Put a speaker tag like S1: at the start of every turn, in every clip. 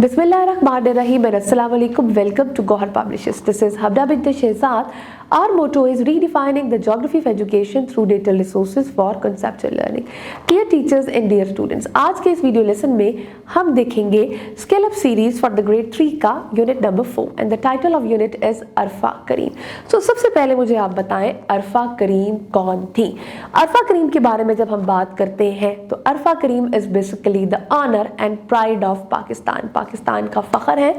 S1: Bismillahirrahmanirrahim and Assalamu alaikum. Welcome to Gohar Publishers. This is Habda bint Shehzad. Our motto is redefining the geography of education through digital resources for conceptual learning. Dear teachers and dear students, आज के इस video lesson में हम देखेंगे scale up series for the grade 3 का unit number 4 and the title of unit is Arfa Karim. So सबसे पहले मुझे आप बताएं अरफा करीम कौन थी. अरफा करीम के बारे में जब हम बात करते हैं तो Arfa Karim is basically the honour and pride of Pakistan. Pakistan का फख्र है,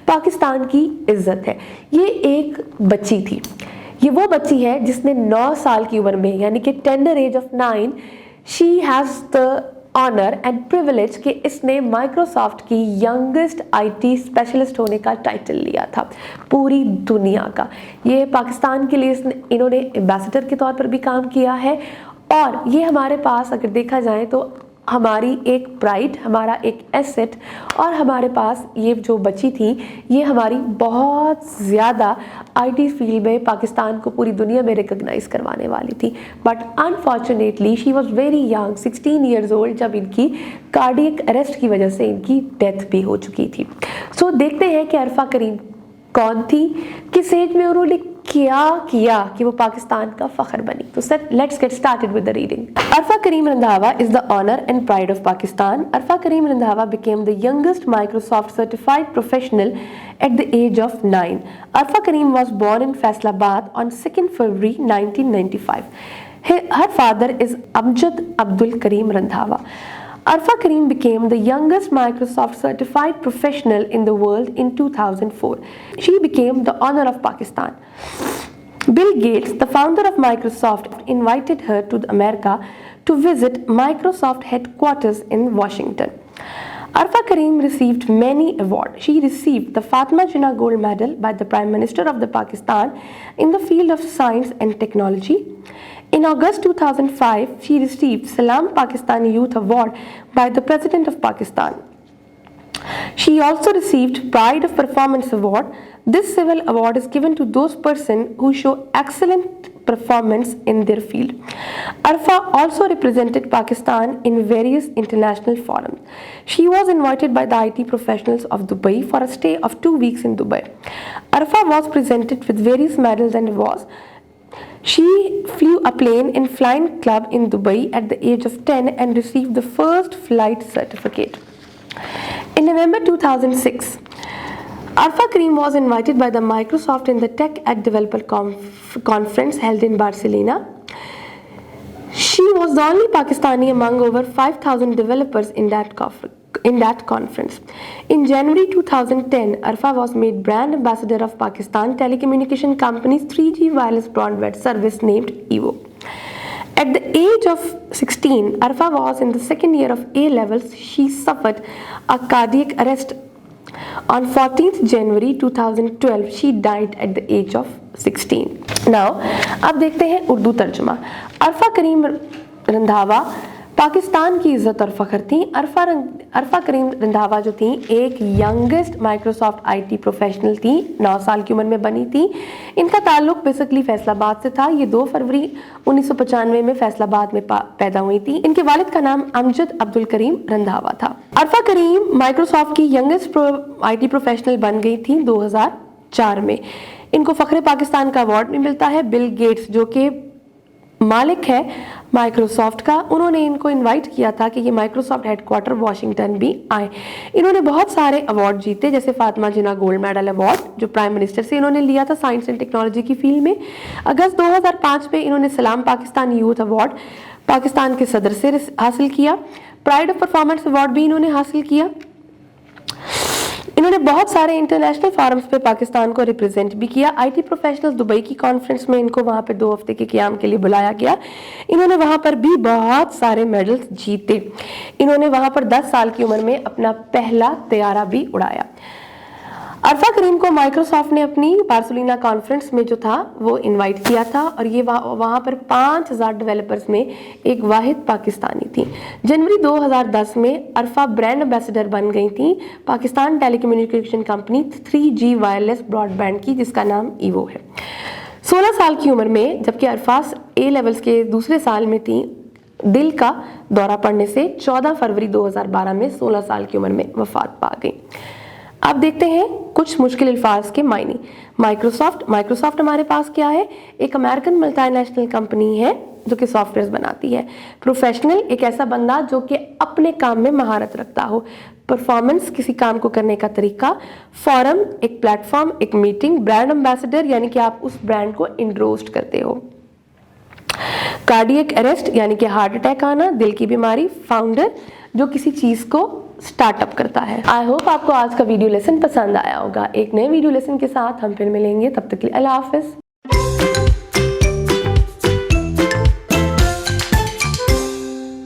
S1: पाकिस्तान की इज्जत है. ये एक बच्ची थी. ये वो बच्ची है जिसने 9 साल की उम्र में यानी कि tender age of 9 she has the honour and privilege कि इसने माइक्रोसॉफ्ट की यंगेस्ट आईटी स्पेशलिस्ट होने का टाइटल लिया था पूरी दुनिया का. ये पाकिस्तान के लिए इन्होंने एम्बेसडर के तौर पर भी काम किया है और ये हमारे पास अगर देखा जाए तो हमारी एक प्राइड, हमारा एक एसेट और हमारे पास ये जो बच्ची थी ये हमारी बहुत ज़्यादा आईटी फील्ड में पाकिस्तान को पूरी दुनिया में रिकॉग्नाइज करवाने वाली थी. But unfortunately she was very young, 16 years old, जब इनकी कार्डियक अरेस्ट की वजह से इनकी डेथ भी हो चुकी थी. सो देखते हैं कि अरफा करीम कौन थी, किस एज में उन्होंने क्या किया कि वो पाकिस्तान का फख्र बनी. तो let's get started with the reading. Arfa Karim Randhawa is the honour and pride of Pakistan. Arfa Karim Randhawa became the youngest Microsoft certified professional at the age of 9. Arfa Kareem was born in Faisalabad on 2nd February 1995. Her father is Amjad Abdul Kareem Randhawa. Arfa Kareem became the youngest Microsoft certified professional in the world in 2004. She became the honor of Pakistan. Bill Gates, the founder of Microsoft, invited her to America to visit Microsoft headquarters in Washington. Arfa Kareem received many awards. She received the Fatima Jinnah Gold Medal by the Prime Minister of the Pakistan in the field of science and technology. In August 2005, she received Salam Pakistani Youth Award by the President of Pakistan. She also received Pride of Performance Award. This civil award is given to those persons who show excellent performance in their field. Arfa also represented Pakistan in various international forums. She was invited by the IT professionals of Dubai for a stay of 2 weeks in Dubai. Arfa was presented with various medals and awards. She flew a plane in Flying Club in Dubai at the age of 10 and received the first flight certificate. In November 2006, Arfa Kareem was invited by the Microsoft in the Tech at Developer Conference held in Barcelona. She was the only Pakistani among over 5,000 developers in that conference. In January 2010, Arfa was made brand ambassador of Pakistan telecommunication company's 3G wireless broadband service named EVO. At the age of 16, Arfa was in the second year of A-levels. She suffered a cardiac arrest. On 14th January 2012, she died at the age of 16. Now, अब देखते हैं उर्दू तर्जुमा. अरफा करीम रंधावा पाकिस्तान की इज़्ज़त और फ़ख्र थी. अरफा करीम रंधावा जो थी एक यंगेस्ट माइक्रोसॉफ्ट आईटी प्रोफेशनल थी. 9 साल की उम्र में बनी थी. इनका ताल्लुक बेसिकली फैसलाबाद से था. ये 2 फरवरी 1995 में फैसलाबाद में पैदा हुई थी. इनके वालिद का नाम अमजद अब्दुल करीम रंधावा था. अरफा करीम माइक्रोसॉफ्ट की यंगेस्ट आईटी प्रोफेशनल बन गई थी 2004 में. इनको फ़ख्र पाकिस्तान का अवार्ड भी मिलता है. बिल गेट्स जो कि मालिक है माइक्रोसॉफ्ट का, उन्होंने इनको इनवाइट किया था कि ये माइक्रोसॉफ्ट हेडक्वार्टर वॉशिंगटन भी आए. इन्होंने बहुत सारे अवार्ड जीते जैसे फातिमा जिन्ना गोल्ड मेडल अवार्ड जो प्राइम मिनिस्टर से इन्होंने लिया था साइंस एंड टेक्नोलॉजी की फील्ड में. अगस्त 2005 में इन्होंने सलाम पाकिस्तान यूथ अवार्ड पाकिस्तान के सदर से हासिल किया. प्राइड ऑफ परफॉर्मेंस अवार्ड भी इन्होंने हासिल किया. इन्होंने बहुत सारे इंटरनेशनल फोरम्स पे पाकिस्तान को रिप्रेजेंट भी किया. आईटी प्रोफेशनल्स दुबई की कॉन्फ्रेंस में इनको वहाँ पे 2 हफ्ते के क़याम के लिए बुलाया गया. इन्होंने वहाँ पर भी बहुत सारे मेडल्स जीते. इन्होंने वहाँ पर 10 साल की उम्र में अपना पहला तैयारा भी उड़ाया. अरफा करीम को माइक्रोसॉफ्ट ने अपनी बार्सिलोना कॉन्फ्रेंस में जो था वो इनवाइट किया था और ये वहाँ पर 5000 डेवलपर्स में एक वाहिद पाकिस्तानी थी. जनवरी 2010 में अरफा ब्रांड एम्बेसडर बन गई थी Pakistan telecommunication company 3G wireless broadband की जिसका नाम ईवो है. 16 साल की उम्र में जबकि अरफा A-लेवल्स के दूसरे साल में थी दिल का दौरा पड़ने से 14 फरवरी 2012 में 16 साल की उम्र में वफात पा गई. अब देखते हैं कुछ मुश्किल अल्फाज के मायने। माइक्रोसॉफ्ट हमारे पास क्या है? एक अमेरिकन मल्टीनेशनल कंपनी है जो कि सॉफ्टवेयर बनाती है। प्रोफेशनल, एक ऐसा बंदा जो कि अपने काम में महारत रखता हो। परफॉर्मेंस, किसी काम को करने का तरीका। फोरम, एक प्लेटफॉर्म, एक मीटिंग। ब्रांड एम्बेसडर, यानी कि आप उस ब्रांड को इंडोर्स करते हो। कार्डियक अरेस्ट, यानी कि हार्ट अटैक आना, दिल की बीमारी। फाउंडर, जो किसी चीज को स्टार्टअप करता है। आई होप आपको आज का वीडियो लेसन पसंद आया होगा। एक नए वीडियो लेसन के साथ हम फिर मिलेंगे, तब तक के लिए अल्लाह हाफिज।